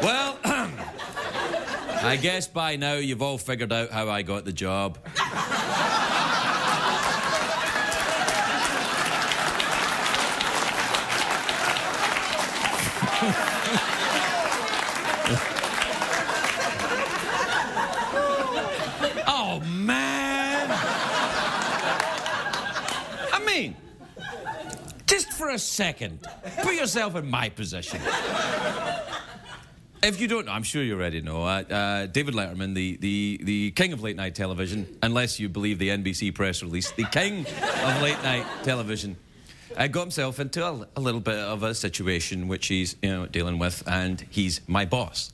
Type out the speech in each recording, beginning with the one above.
Well, I guess by now you've all figured out how I got the job. Oh, man! I mean, just for a second, put yourself in my position. If you don't know, I'm sure you already know, David Letterman, the king of late-night television, unless you believe the NBC press release, the king of late-night television, got himself into a little bit of a situation which he's, dealing with, and he's my boss.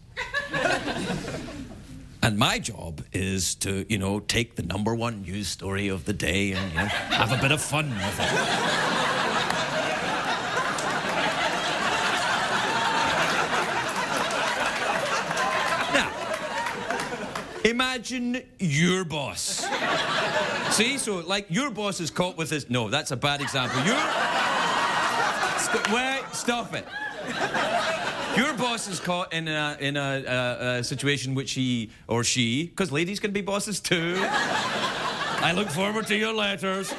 And my job is to, take the #1 news story of the day and, have a bit of fun with it. Imagine your boss. See, so like your boss is caught with his... No, that's a bad example. Wait, stop it. Your boss is caught in a situation which he or she, because ladies can be bosses too. I look forward to your letters.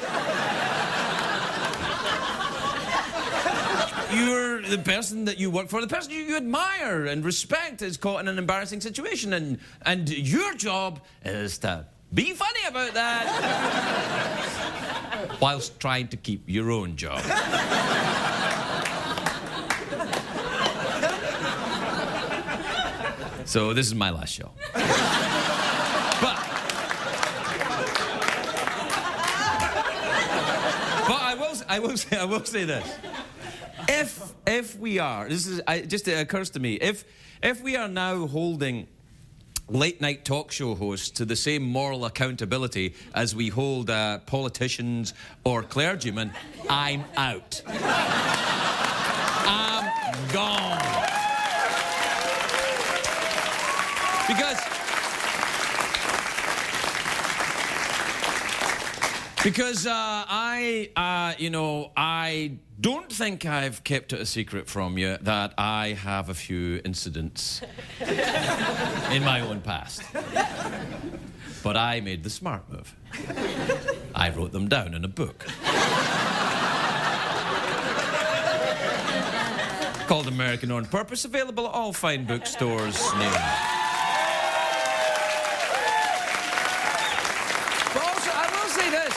You're the person that you work for, the person you admire and respect is caught in an embarrassing situation, and your job is to be funny about that whilst trying to keep your own job. So this is my last show. But I will say this. If we are, it occurs to me, if we are now holding late-night talk show hosts to the same moral accountability as we hold politicians or clergymen, I'm out. I'm gone. Because I don't think I've kept it a secret from you that I have a few incidents in my own past. But I made the smart move. I wrote them down in a book. Called American on Purpose, available at all fine bookstores near you. But also, I will say this.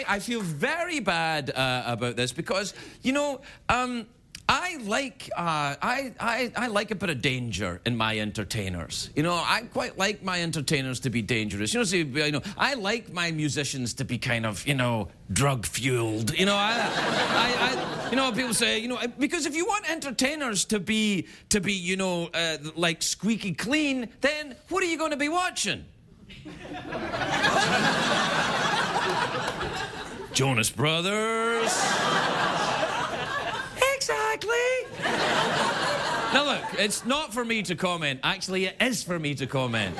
I feel very bad about this because, I like a bit of danger in my entertainers. I quite like my entertainers to be dangerous. I like my musicians to be kind of, drug-fueled. People say, because if you want entertainers to be, like squeaky clean, then what are you going to be watching? Jonas Brothers. Exactly. Now look, it's not for me to comment. Actually, it is for me to comment.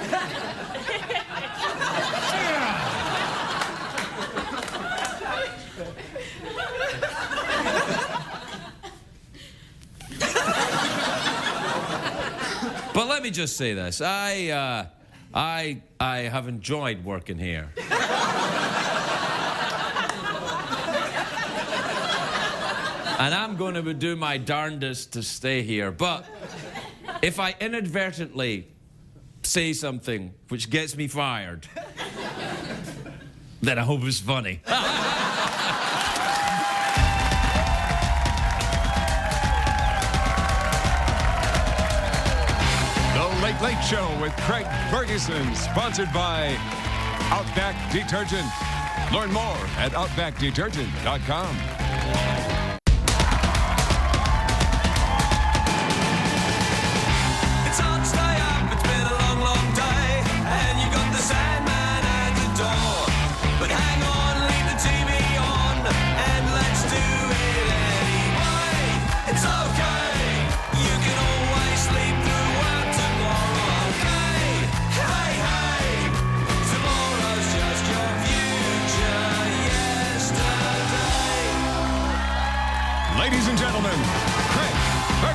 But let me just say this. I have enjoyed working here. And I'm going to do my darndest to stay here. But if I inadvertently say something which gets me fired, then I hope it's funny. The Late Late Show with Craig Ferguson, sponsored by Outback Detergent. Learn more at OutbackDetergent.com.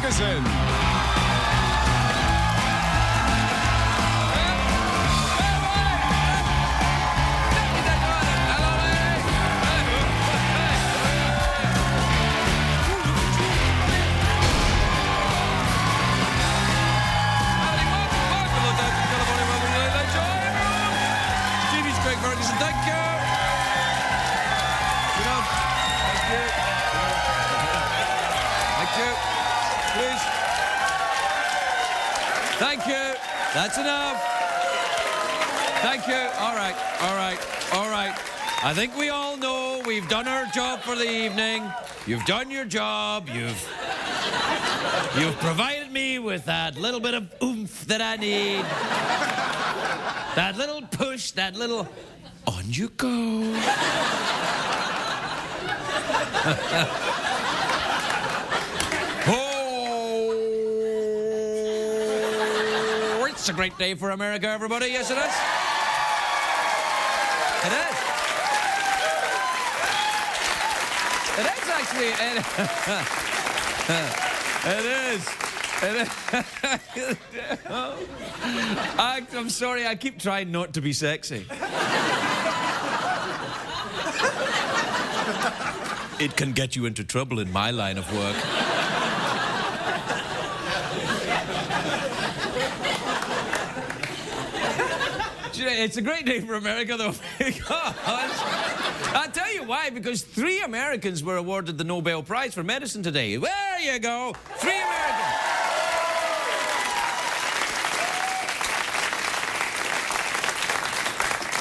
Ferguson. Ferguson, thank you. Get up. Thank you. Thank you. Please. Thank you. That's enough. Thank you. All right. All right. All right. I think we all know we've done our job for the evening. You've done your job. You've provided me with that little bit of oomph that I need. That little push, that little... On you go. Oh, it's a great day for America, everybody. Yes, it is. It is. It is actually. It is. I'm sorry, I keep trying not to be sexy. It can get you into trouble in my line of work. It's a great day for America, though, because... I'll tell you why, because 3 Americans were awarded the Nobel Prize for Medicine today. There you go, 3 Americans.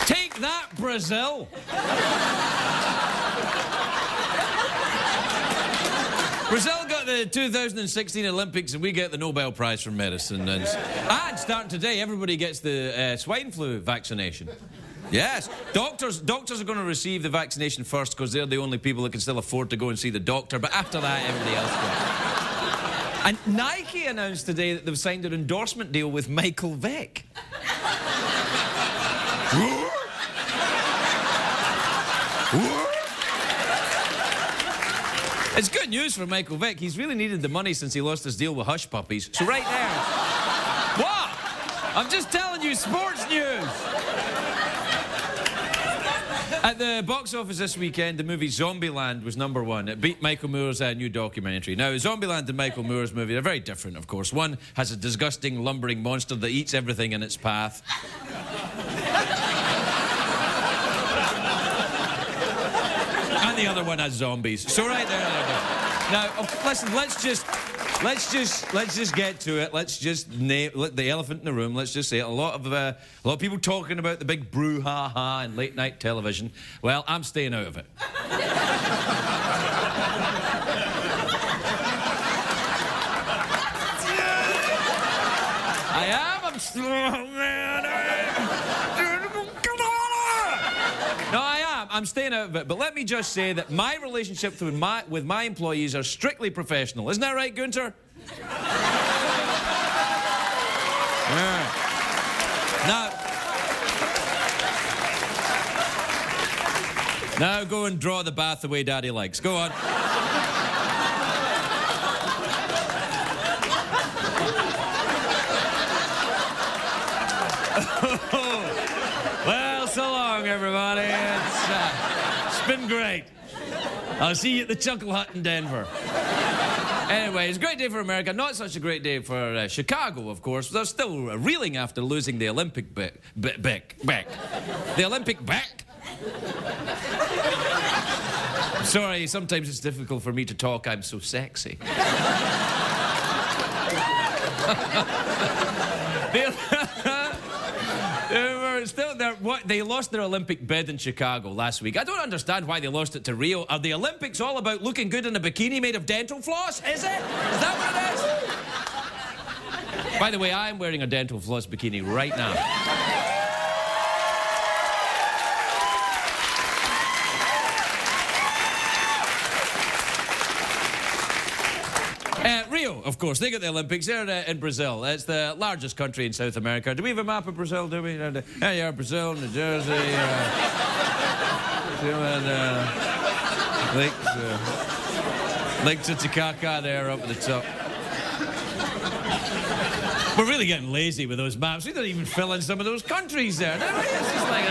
Take that, Brazil. Brazil got the 2016 Olympics and we get the Nobel Prize for Medicine. And starting today, everybody gets the swine flu vaccination. Yes, doctors are going to receive the vaccination first because they're the only people that can still afford to go and see the doctor. But after that, everybody else goes. And Nike announced today that they've signed an endorsement deal with Michael Vick. It's good news for Michael Vick. He's really needed the money since he lost his deal with Hush Puppies. So right there... What? I'm just telling you sports news. At the box office this weekend, the movie Zombieland was #1. It beat Michael Moore's new documentary. Now, Zombieland and Michael Moore's movie are very different, of course. One has a disgusting, lumbering monster that eats everything in its path. And the other one has zombies. So right there. Now, listen, let's just get to it. Let's just name the elephant in the room. Let's just say it. A lot of people talking about the big brouhaha and late night television. Well, I'm staying out of it. I am. I'm still, man. No, I am. I'm staying out of it. But let me just say that my relationships with my employees are strictly professional. Isn't that right, Gunter? Now go and draw the bath the way Daddy likes. Go on. Well, so long, everybody. It's been great. I'll see you at the Chuckle Hut in Denver. Anyway, it's a great day for America. Not such a great day for Chicago, of course. They're still reeling after losing the Olympic back. The Olympic back. Sorry, sometimes it's difficult for me to talk. I'm so sexy. They lost their Olympic bid in Chicago last week. I don't understand why they lost it to Rio. Are the Olympics all about looking good in a bikini made of dental floss? Is it? Is that what it is? By the way, I'm wearing a dental floss bikini right now. Rio, of course, they got the Olympics. They're in Brazil. It's the largest country in South America. Do we have a map of Brazil, do we? There you are, Brazil, New Jersey, Lake Titicaca there up at the top. We're really getting lazy with those maps. We don't even fill in some of those countries there. It's just like,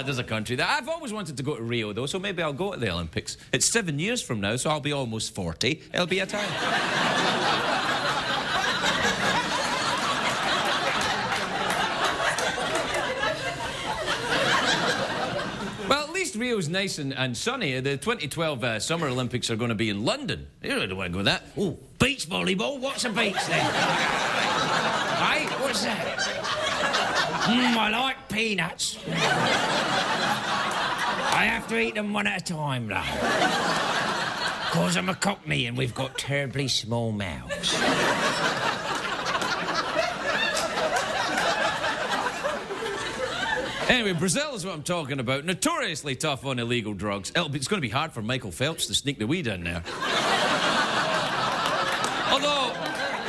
there's a country there. I've always wanted to go to Rio, though, so maybe I'll go to the Olympics. It's 7 years from now, so I'll be almost 40. It'll be a time. Well, at least Rio's nice and sunny. The 2012 Summer Olympics are going to be in London. You don't want to go to that. Oh, beach volleyball? What's a beach, then? Hey, what's that? I like peanuts. I have to eat them one at a time, though. Because I'm a Cockney and we've got terribly small mouths. Anyway, Brazil is what I'm talking about. Notoriously tough on illegal drugs. It's going to be hard for Michael Phelps to sneak the weed in there. Although,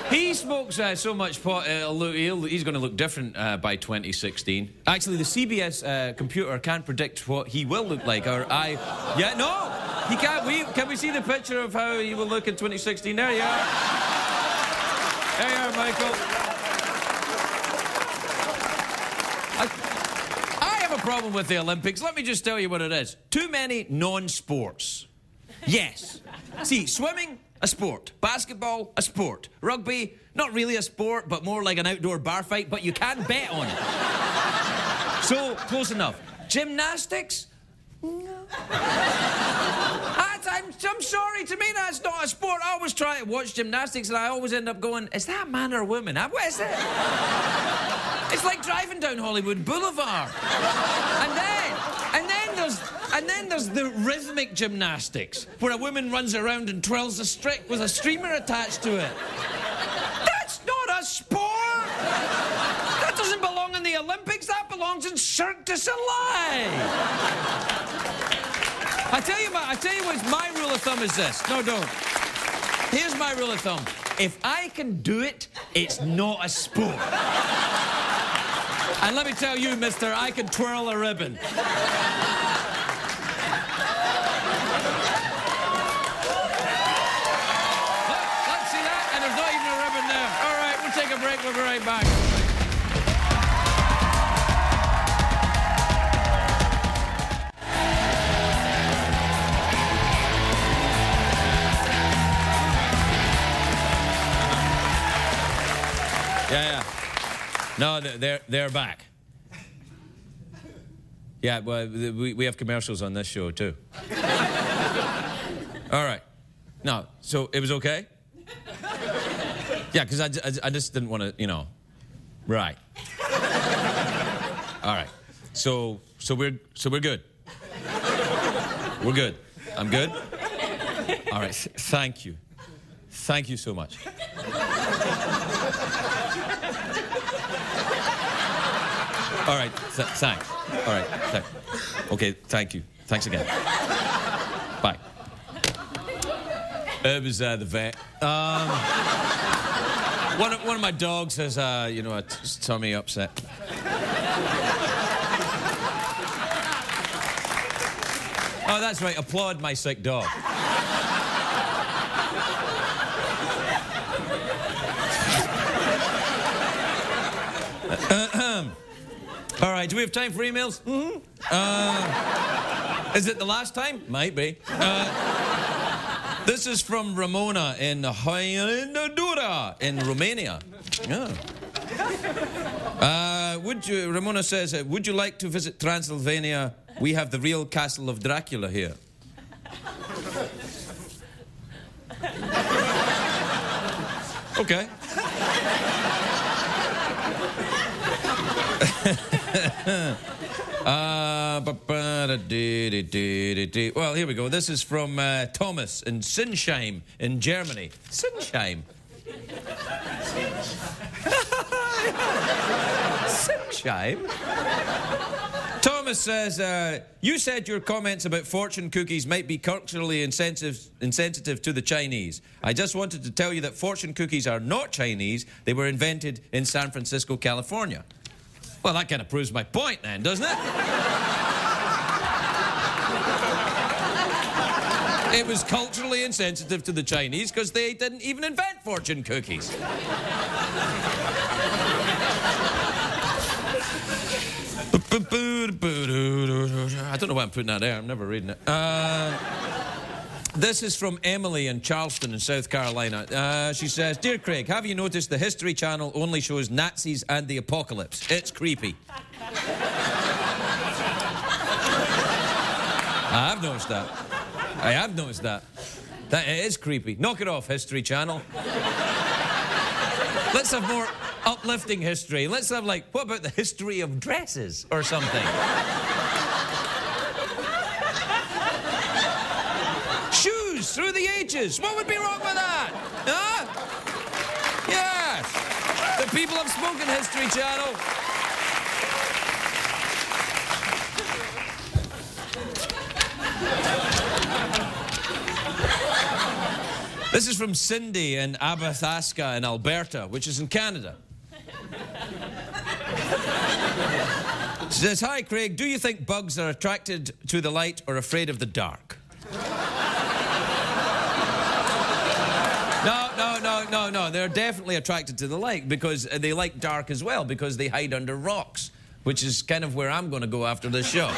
he smokes so much pot, he's going to look different by 2016. Actually, the CBS computer can't predict what he will look like. Yeah, no, he can't. Can we see the picture of how he will look in 2016? There you are. There you are, Michael. I have a problem with the Olympics. Let me just tell you what it is. Too many non-sports. Yes. See, swimming, a sport. Basketball, a sport. Rugby, not really a sport, but more like an outdoor bar fight, but you can bet on it. So, close enough. Gymnastics? No. I'm sorry, to me that's not a sport. I always try to watch gymnastics and I always end up going, is that man or woman? What is it? It's like driving down Hollywood Boulevard. And then there's the rhythmic gymnastics, where a woman runs around and twirls a stick with a streamer attached to it. That's not a sport! That doesn't belong in the Olympics, that belongs in Cirque du Soleil! I tell you what, my rule of thumb is this. No, don't. Here's my rule of thumb. If I can do it, it's not a sport. And let me tell you, mister, I can twirl a ribbon. Look, let's see that, and there's not even a ribbon there. All right, we'll take a break, we'll be right back. Yeah. No, they're back. Yeah, well, we have commercials on this show, too. All right. No, so it was okay? Yeah, because I just didn't want to, you know. Right. All right. So we're good. We're good. I'm good? All right. Thank you. Thank you so much. All right, thanks. All right, thanks. Okay, thank you. Thanks again. Bye. It was the vet. One of my dogs has, you know, a tummy upset. Oh, that's right. Applaud my sick dog. All right, do we have time for emails? Mm-hmm. Is it the last time? Might be. This is from Ramona in Hainadura in Romania. Yeah. Ramona says, would you like to visit Transylvania? We have the real castle of Dracula here. Okay. Well, here we go. This is from Thomas in Sinsheim in Germany. Sinsheim. Sinsheim? Thomas says, you said your comments about fortune cookies might be culturally insensitive to the Chinese. I just wanted to tell you that fortune cookies are not Chinese. They were invented in San Francisco, California. Well, that kind of proves my point then, doesn't it? It was culturally insensitive to the Chinese because they didn't even invent fortune cookies. I don't know why I'm putting that there. I'm never reading it. This is from Emily in Charleston in South Carolina. She says, "Dear Craig, have you noticed the History Channel only shows Nazis and the apocalypse? It's creepy." I have noticed that. I have noticed that. That it is creepy. Knock it off, History Channel. Let's have more uplifting history. Let's have, like, what about the history of dresses or something? Shoes through the ages. What would be wrong with that? Huh? Yes. The people have spoken, History Channel. This is from Cindy in Abathaska in Alberta, which is in Canada. She says, "Hi, Craig. Do you think bugs are attracted to the light or afraid of the dark?" No. They're definitely attracted to the light because they like dark as well because they hide under rocks, which is kind of where I'm going to go after this show.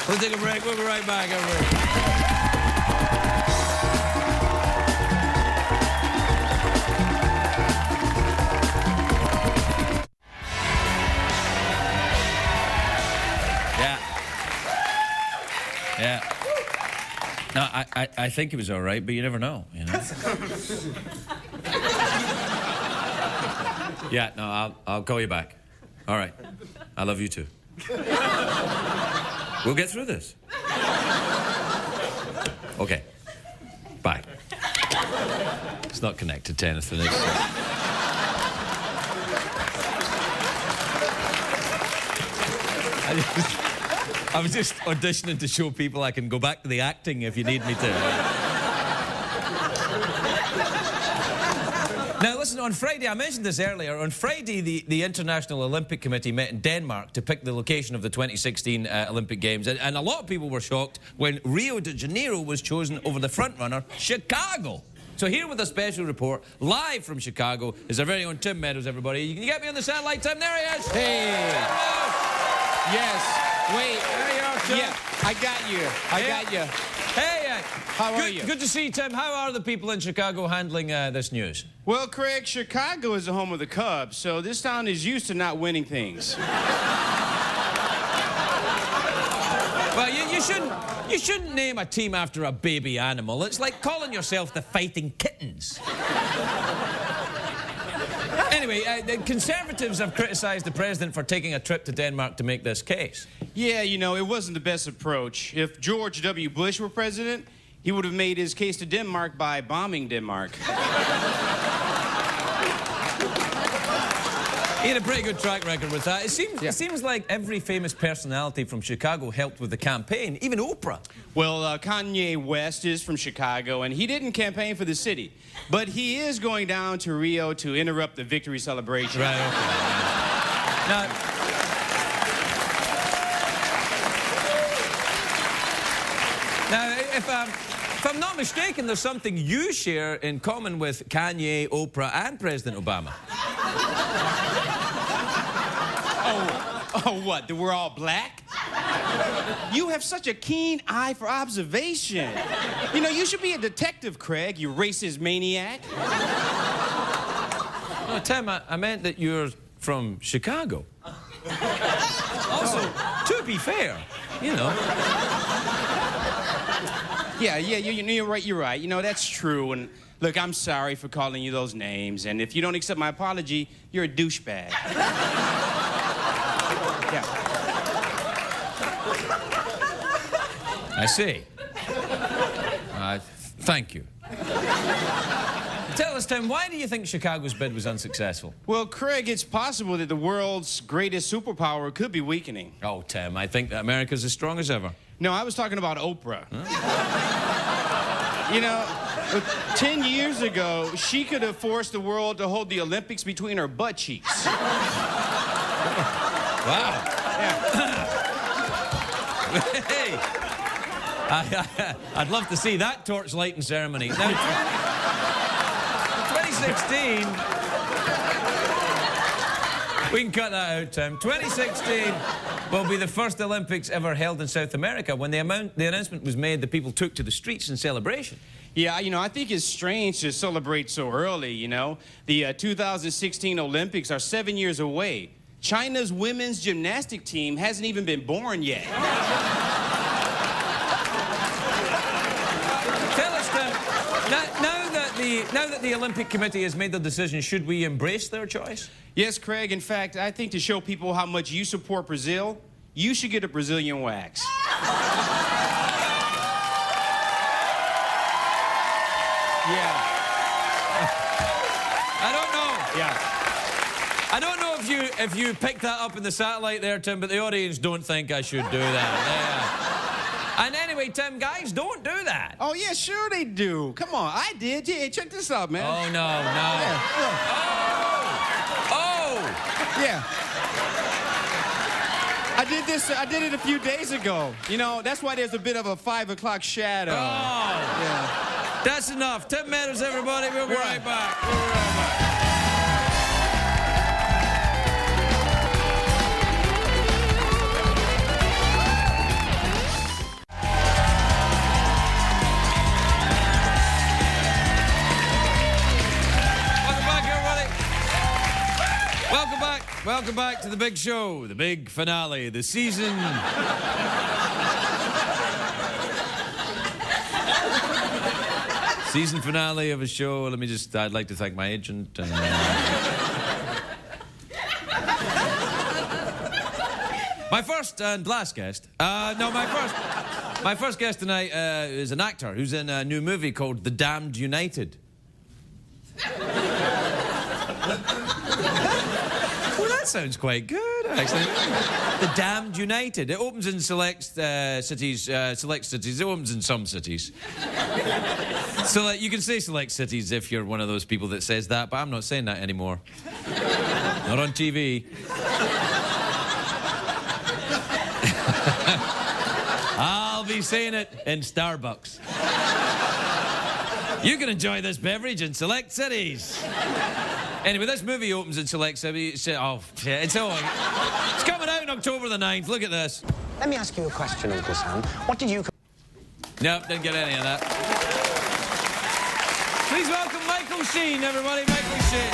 We'll take a break. We'll be right back, everybody. Yeah. No, I think it was all right, but you never know, you know. Yeah, no, I'll call you back. All right. I love you too. We'll get through this. Okay. Bye. It's not connected to anything. I was just auditioning to show people I can go back to the acting if you need me to. Now, listen, on Friday, I mentioned this earlier, on Friday, the International Olympic Committee met in Denmark to pick the location of the 2016 Olympic Games. And a lot of people were shocked when Rio de Janeiro was chosen over the frontrunner, Chicago. So here with a special report, live from Chicago, is our very own Tim Meadows, everybody. You can get me on the satellite, Tim? There he is. Hey. Yes. Wait. There you are, Tim. Yeah, I got you. I got you. Hey, how are you? Good to see you, Tim. How are the people in Chicago handling this news? Well, Craig, Chicago is the home of the Cubs, so this town is used to not winning things. Well, you shouldn't name a team after a baby animal. It's like calling yourself the Fighting Kittens. Anyway, the Conservatives have criticised the president for taking a trip to Denmark to make this case. Yeah, you know, it wasn't the best approach. If George W. Bush were president, he would have made his case to Denmark by bombing Denmark. He had a pretty good track record with that. It seems like every famous personality from Chicago helped with the campaign, even Oprah. Well, Kanye West is from Chicago, and he didn't campaign for the city. But he is going down to Rio to interrupt the victory celebration. Right, okay. Now, if I'm not mistaken, there's something you share in common with Kanye, Oprah, and President Obama. Oh, what? That we're all black? You have such a keen eye for observation. You know, you should be a detective, Craig, you racist maniac. No, Tim, I meant that you're from Chicago. Also, to be fair, you know. Yeah, you're right, you're right. You know, that's true, and look, I'm sorry for calling you those names, and if you don't accept my apology, you're a douchebag. Yeah. I see. Thank you. Tell us, Tim, why do you think Chicago's bid was unsuccessful? Well, Craig, it's possible that the world's greatest superpower could be weakening. Oh, Tim, I think that America's as strong as ever. No, I was talking about Oprah. Huh? You know, 10 years ago, she could have forced the world to hold the Olympics between her butt cheeks. Wow. Yeah. Hey. I'd love to see that torch lighting ceremony. Now, 2016... We can cut that out, Tim. 2016 will be the first Olympics ever held in South America. When the announcement was made, the people took to the streets in celebration. Yeah, you know, I think it's strange to celebrate so early, you know. The 2016 Olympics are 7 years away. China's women's gymnastic team hasn't even been born yet. Tell us, Tim, now that the Olympic Committee has made their decision, should we embrace their choice? Yes, Craig. In fact, I think to show people how much you support Brazil, you should get a Brazilian wax. Yeah. I don't know. Yeah. I don't know if you picked that up in the satellite there, Tim, but the audience don't think I should do that. And anyway, Tim, guys, don't do that. Oh, yeah, sure they do. Come on, I did. Yeah, check this out, man. Oh, no. Yeah. Yeah. I did it a few days ago. You know, that's why there's a bit of a 5 o'clock shadow. Oh. Yeah. That's enough. 10 minutes, everybody. We'll be right back. We'll be right back. Welcome back to the big show, the big finale, the season. Season finale of a show. I'd like to thank my agent and... my first and last guest. My first guest tonight is an actor who's in a new movie called The Damned United. That sounds quite good, actually. The Damned United. It opens in select cities. It opens in some cities. So you can say select cities if you're one of those people that says that, but I'm not saying that anymore. Not on TV. I'll be saying it in Starbucks. You can enjoy this beverage in select cities. Anyway, this movie opens in select cities. Oh, shit. It's coming out on October the 9th. Look at this. Let me ask you a question, Uncle Sam. What did you... Nope, didn't get any of that. Please welcome Michael Sheen, everybody. Michael Sheen.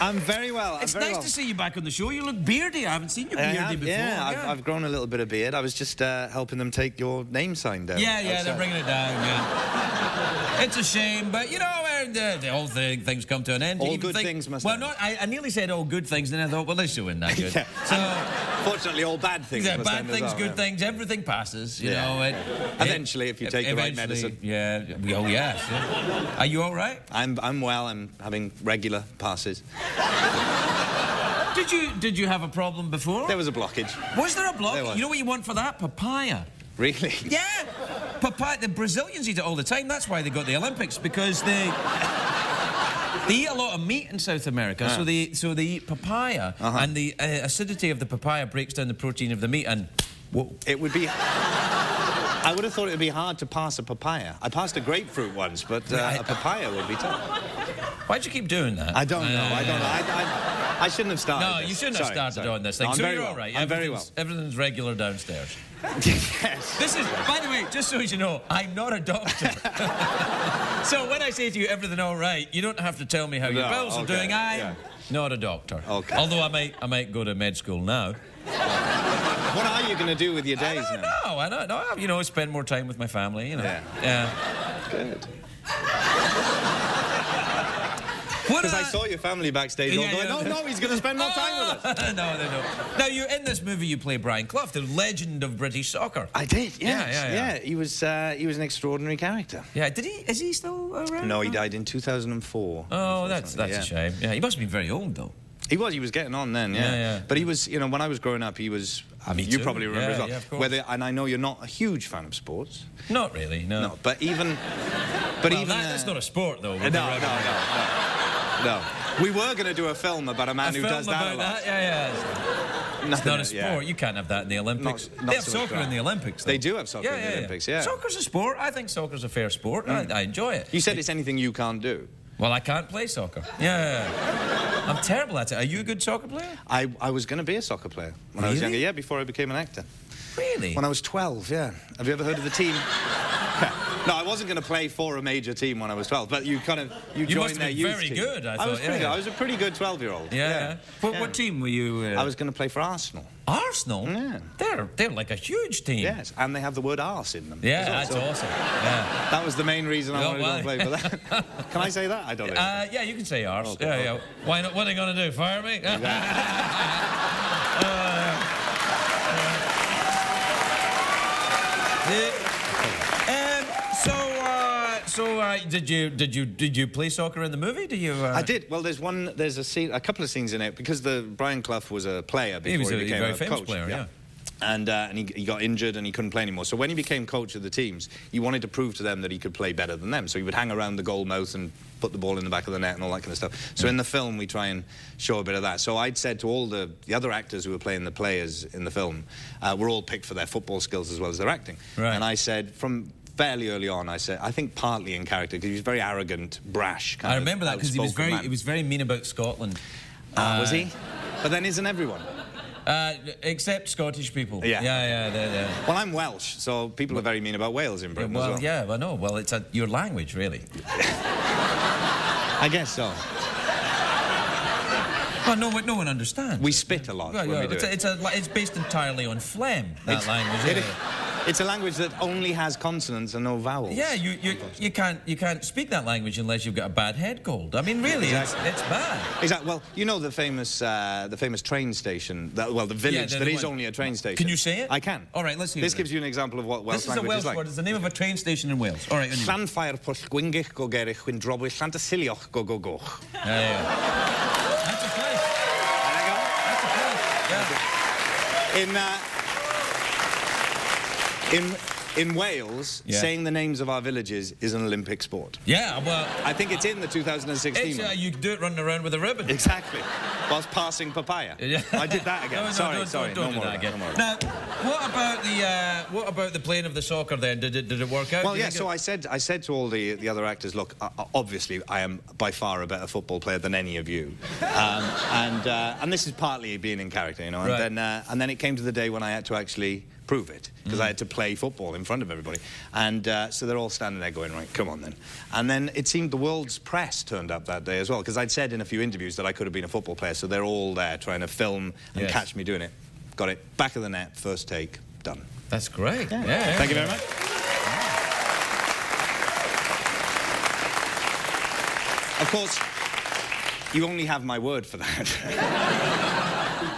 I'm very well. It's nice to see you back on the show. You look beardy. I haven't seen you beardy before. Yeah, I've grown a little bit of beard. I was just helping them take your name sign down. Yeah, they're bringing it down, yeah. It's a shame, but, you know, the whole things come to an end. All good things must end. Well, I nearly said all good things, and then I thought, well, this show isn't that good. Yeah. So... Fortunately, all bad things must bad end things, as well, good things, everything passes, you know. Eventually, if you take the right medicine. Yeah. Oh, yes. Yeah. Are you all right? I'm well. I'm having regular passes. Did you have a problem before? There was a blockage. Was there a blockage? There was. You know what you want for that? Papaya. Really? Yeah. Papaya. The Brazilians eat it all the time. That's why they got the Olympics, because they eat a lot of meat in South America. So they eat papaya, and the acidity of the papaya breaks down the protein of the meat, and whoa. It would be... I would have thought it would be hard to pass a papaya. I passed a grapefruit once, but a papaya would be tough. Why'd you keep doing that? I don't know. I shouldn't have started. No, you shouldn't have started on this thing. No, so very you're well. all right. I'm very well. Everything's regular downstairs. Yes. This is, by the way, just so you know, I'm not a doctor. So when I say to you everything all right, you don't have to tell me how your bills are doing. I'm not a doctor. Okay. Although I might go to med school now. What are you going to do with your days now? I don't know. You know, spend more time with my family, you know. Yeah. Good. Because I saw your family backstage all going, no, he's going to spend more time with us. No. Now, in this movie, you play Brian Clough, the legend of British soccer. I did, yes. Yeah. He was an extraordinary character. Yeah, is he still around? No, he died in 2004. Oh, that's a shame. Yeah, he must have been very old, though. He was getting on then, yeah. Yeah. But he was, you know, when I was growing up, he was, Me you too. probably remember as well. Yeah, of course. And I know you're not a huge fan of sports. Not really, no. No, but even... That's not a sport, though. No. We were going to do a film about a man who does that a lot. Yeah. It's not a sport. Yeah. You can't have that in the Olympics. Not They have so much soccer in the Olympics, though. They do have soccer in the Olympics, yeah. Soccer's a sport. I think soccer's a fair sport. I enjoy it. You said it's anything you can't do. Well, I can't play soccer. Yeah. I'm terrible at it. Are you a good soccer player? I was going to be a soccer player when I was Really? younger. Yeah, before I became an actor. Really? When I was 12, yeah. Have you ever heard of the team? No, I wasn't going to play for a major team when I was 12, but you joined their youth very team. good, I thought, was pretty good. I was a pretty good 12-year-old. Yeah. What team were you? I was going to play for Arsenal. Arsenal? Yeah. They're like a huge team. Yes, and they have the word arse in them. Yeah, as well, that's so awesome. Yeah. That was the main reason I Oh, wanted to go and play for that. Can I say that? I don't know. Yeah, you can say arse. Okay. Yeah. Why not? What are they going to do? Fire me? Did you play soccer in the movie? Did you? I did. Well, there's a scene, a couple of scenes in it because Brian Clough was a player before he became very a famous coach. player. Yeah. And he got injured and he couldn't play anymore. So when he became coach of the teams, he wanted to prove to them that he could play better than them. So he would hang around the goal mouth and put the ball in the back of the net and all that kind of stuff. So in the film, we try and show a bit of that. So I'd said to all the other actors who were playing the players in the film, were all picked for their football skills as well as their acting. Right. And I said, from fairly early on, I said, I think partly in character, because he was very arrogant, brash, kind I of remember that because he was very mean about Scotland. Was he? But then isn't everyone? Except Scottish people. Yeah. Well, I'm Welsh, so people are very mean about Wales in Britain as well. Yeah, I know. Well, it's your language, really. I guess so. Well, no one understands. We spit a lot when we do it. It's based entirely on phlegm, that language. It's a language that only has consonants and no vowels. Yeah, you can't speak that language unless you've got a bad head cold. I mean, really, Exactly. it's bad. Exactly. Well, you know the famous train station. The village that is only a train station. Can you say it? I can. All right, let's hear This it. gives you an example of what Welsh language is like. This is a Welsh word. It's the name of a train station in Wales. All right. Llanfair Pwllgwingich go gerich chwyn drobwy Llantysilioch go goch. Yeah. That's a place. That's a place. Yeah. In Wales, saying the names of our villages is an Olympic sport. Yeah, well... I think it's in the 2016 one. You can do it running around with a ribbon. Exactly. Whilst passing papaya. Yeah. I did that again. Sorry. Don't do that again. Now, what about the playing of the soccer then? Did it work out? Well, yeah. So I said to all the other actors, look, obviously I am by far a better football player than any of you, and this is partly being in character, you know. And right. then it came to the day when I had to actually prove it, because I had to play football in front of everybody. And so they're all standing there going, right, come on then. And then it seemed the world's press turned up that day as well, because I'd said in a few interviews that I could have been a football player, so they're all there trying to film and catch me doing it. Got it. Back of the net, first take, done. That's great. Yeah. Thank you very much. Of course, you only have my word for that.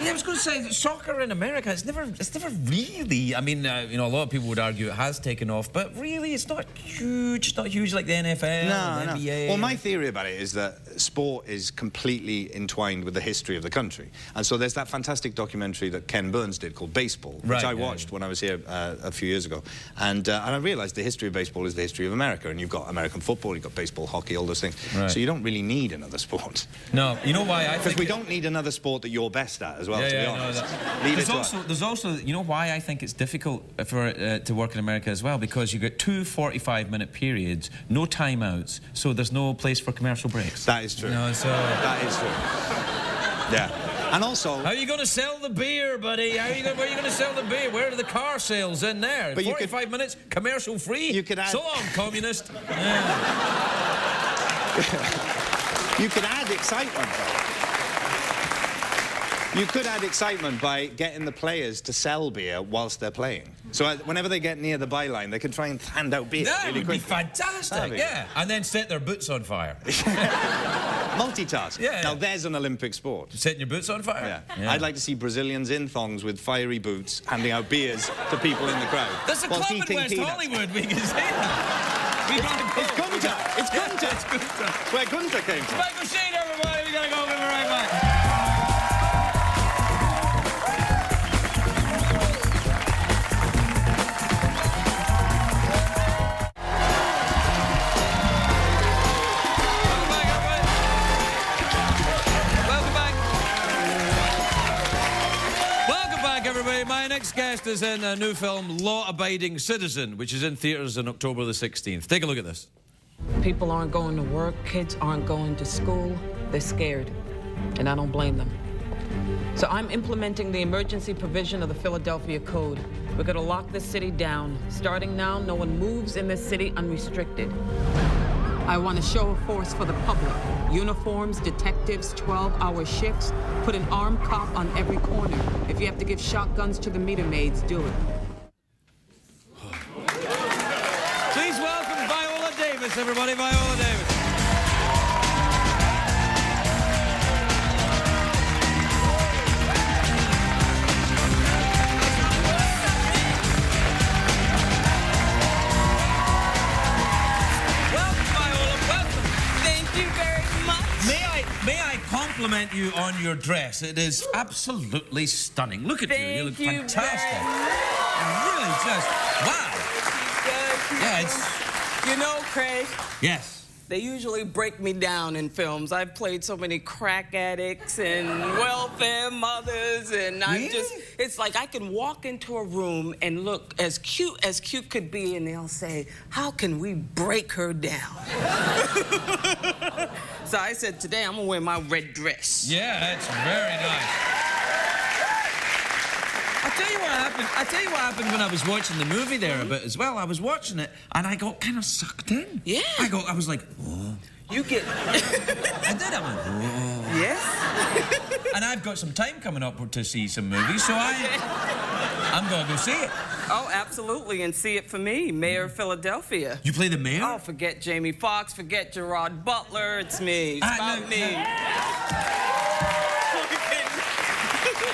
Yeah, I was going to say, soccer in America, it's never really... I mean, you know, a lot of people would argue it has taken off, but really, it's not huge. It's not huge like the NFL, the NBA. Well, my theory about it is that sport is completely entwined with the history of the country. And so there's that fantastic documentary that Ken Burns did called Baseball, which I watched when I was here a few years ago. And I realised the history of baseball is the history of America. And you've got American football, you've got baseball, hockey, all those things. Right. So you don't really need another sport. No, you know why I think... Because we don't need another sport that you're best at as well, to be honest. There's also, you know why I think it's difficult for to work in America as well? Because you get 2 45-minute periods, no timeouts, so there's no place for commercial breaks. That is true. You know, so... That is true. Yeah. And also... How are you going to sell the beer, buddy? Where are you going to sell the beer? Where are the car sales in there? But 45 minutes, commercial free? You could add... So long, communist. Yeah. You could add excitement, though. You could add excitement by getting the players to sell beer whilst they're playing. So whenever they get near the byline, they can try and hand out beer That really would quickly. be fantastic, yeah. And then set their boots on fire. Multitask. Yeah. Now, there's an Olympic sport. Setting your boots on fire? Yeah. I'd like to see Brazilians in thongs with fiery boots handing out beers to people in the crowd. There's a club in West Hollywood, we can see that. It's Gunter. It's Gunter. It's Gunter. Where Gunter came from. Michael Sheen, everybody. We gotta go. We'll be right back. West is in a new film, Law-Abiding Citizen, which is in theaters on October the 16th. Take a look at this. People aren't going to work, kids aren't going to school. They're scared, and I don't blame them. So I'm implementing the emergency provision of the Philadelphia Code. We're gonna lock this city down. Starting now, no one moves in this city unrestricted. I want a show of force for the public. Uniforms, detectives, 12-hour shifts. Put an armed cop on every corner. If you have to give shotguns to the meter maids, do it. Please welcome Viola Davis, everybody. Viola Davis. May I compliment you on your dress? It is absolutely stunning. Look at you. You look fantastic. Really just, wow. Yeah, it's... You know, Craig, Yes. they usually break me down in films. I've played so many crack addicts and welfare mothers, and I'm just, it's like I can walk into a room and look as cute could be, and they'll say, how can we break her down? So I said, today I'm gonna wear my red dress. Yeah, that's very nice. I'll tell you what happened when I was watching the movie there a bit as well. I was watching it and I got kind of sucked in. Yeah. I was like, oh. You get... I did, I went, oh. Yes? And I've got some time coming up to see some movies, so I'm going to go see it. Oh, absolutely, and see it for me, Mayor of Philadelphia. You play the mayor? Oh, forget Jamie Foxx, forget Gerard Butler, it's me, it's about me.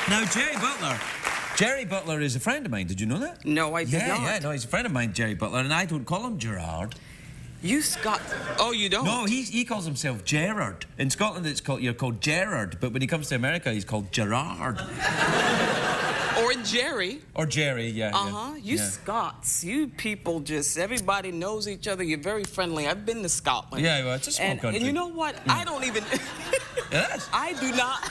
Now, Jerry Butler is a friend of mine. Did you know that? No, I did not. Yeah, no, he's a friend of mine, Jerry Butler, and I don't call him Gerard. You Scott? Oh, you don't? No, he calls himself Gerard. In Scotland, you're called Gerard, but when he comes to America, he's called Gerard. Or Jerry. Or Jerry, yeah. Uh-huh. You Scots, you people just, everybody knows each other. You're very friendly. I've been to Scotland. Yeah, well, it's a small country. And you know what? I don't even... Yes. I do not...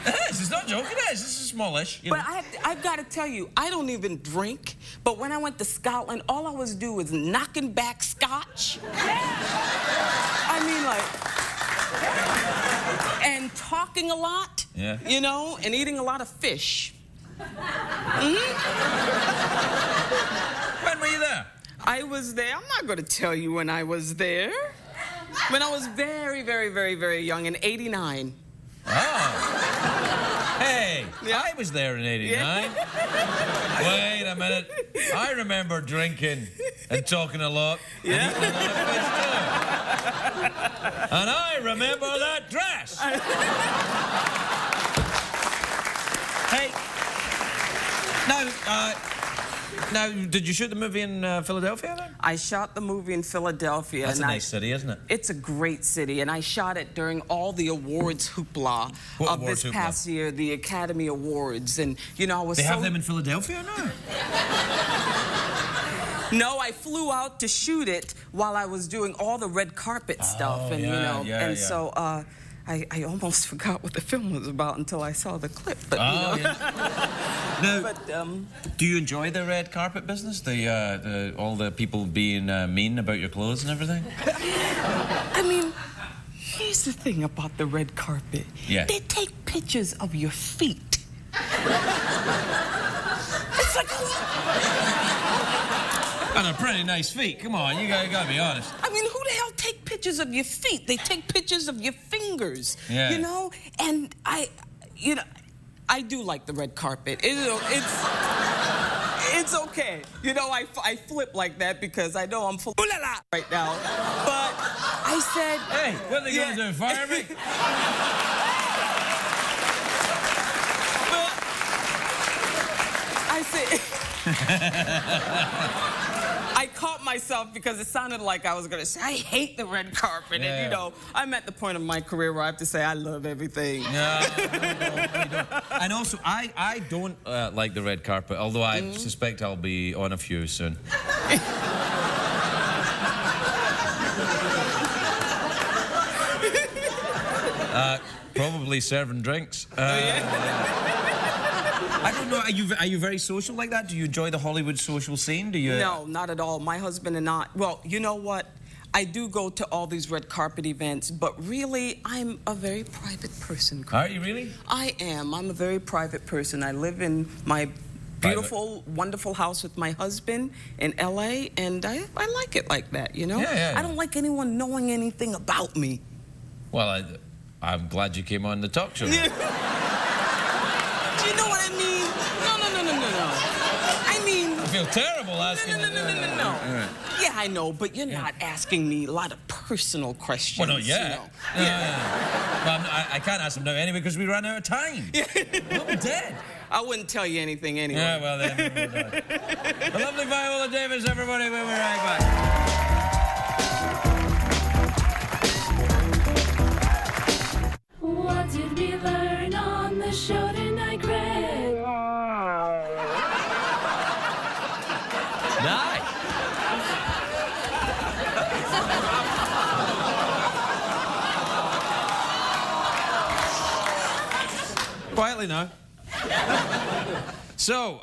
Yes, it's not joking. It is. This is smallish. But I've got to tell you, I don't even drink. But when I went to Scotland, all I was doing was knocking back scotch. I mean, like, and talking a lot. Yeah. You know, and eating a lot of fish. When were you there? I was there. I'm not going to tell you when I was there. When I was very, very, very, very young, in '89. Oh. Hey, Yeah. I was there in '89. Yeah. Wait a minute. I remember drinking and talking a lot. Yeah. And eating a lot of fish too. And I remember that dress. Hey. Now, did you shoot the movie in Philadelphia then? I shot the movie in Philadelphia. That's a nice city, isn't it? It's a great city, and I shot it during all the awards hoopla of this past year, the Academy Awards, and you know I was. They have them in Philadelphia now? No, I flew out to shoot it while I was doing all the red carpet stuff, and so I almost forgot what the film was about until I saw the clip. But Now, do you enjoy the red carpet business? All the people being mean about your clothes and everything? I mean, here's the thing about the red carpet. Yeah. They take pictures of your feet. It's like... And a pretty nice feet. Come on, you gotta be honest. I mean, who the hell take pictures of your feet? They take pictures of your fingers. Yeah. You know? And I do like the red carpet. It's okay. You know, I flip like that because I know I'm full of ooh-la-la right now. But I said... Hey, what are they gonna do, fire me? But I said... I caught myself because it sounded like I was going to say, I hate the red carpet. Yeah. And, you know, I'm at the point of my career where I have to say I love everything. No, you don't. And also, I don't like the red carpet, although I suspect I'll be on a few soon. Probably serving drinks. I don't know. Are you very social like that? Do you enjoy the Hollywood social scene? Do you? No, not at all. My husband and I, well, you know what? I do go to all these red carpet events, but really, I'm a very private person. Are you really? I am. I'm a very private person. I live in my beautiful, wonderful house with my husband in L.A., and I like it like that, you know? Yeah. I don't like anyone knowing anything about me. Well, I'm glad you came on the talk show. Yeah. Do you know what I mean? No. I mean... I feel terrible asking. No. All right. Yeah, I know, but you're not asking me a lot of personal questions. Well, not yet. You know? Well, I can't ask them now anyway because we ran out of time. We'll be dead. I wouldn't tell you anything anyway. Yeah, well then, we're done. The lovely Viola Davis, everybody. We'll be right back. What did we learn on the show tonight, Greg? Nice. Quietly now. So,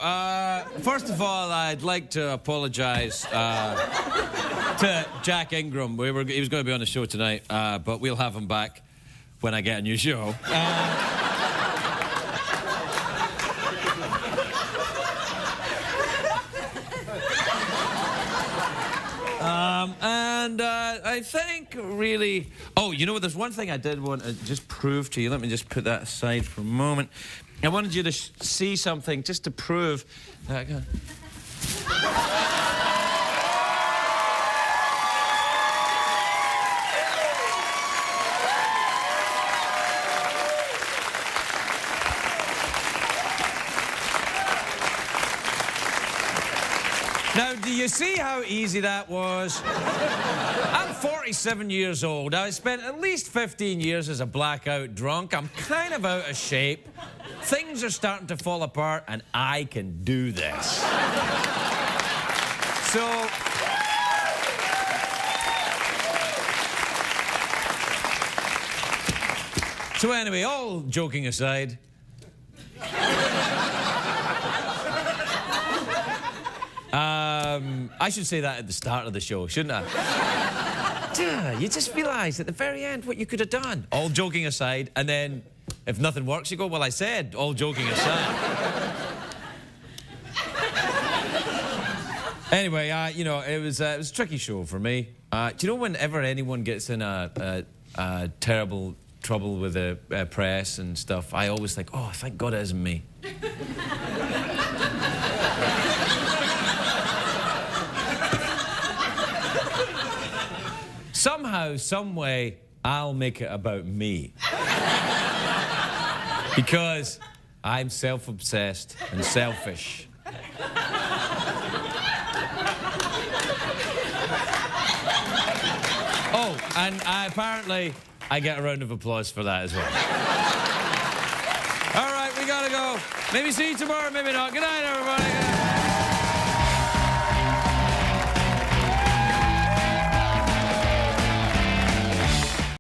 first of all, I'd like to apologise to Jack Ingram. He was going to be on the show tonight, but we'll have him back when I get a new show. I think, really... Oh, you know what? There's one thing I did want to just prove to you. Let me just put that aside for a moment. I wanted you to see something just to prove that... Now, do you see how easy that was? I'm 47 years old. I spent at least 15 years as a blackout drunk. I'm kind of out of shape. Things are starting to fall apart, and I can do this. So anyway, all joking aside... I should say that at the start of the show, shouldn't I? You just realise at the very end what you could have done. All joking aside, and then if nothing works, you go, well, I said, all joking aside. Anyway, you know, it was a tricky show for me. Do you know whenever anyone gets in a terrible trouble with the press and stuff, I always think, oh, thank God it isn't me. Somehow, some way, I'll make it about me. Because I'm self-obsessed and selfish. Oh, and apparently, I get a round of applause for that as well. All right, we gotta go. Maybe see you tomorrow, maybe not. Good night, everybody.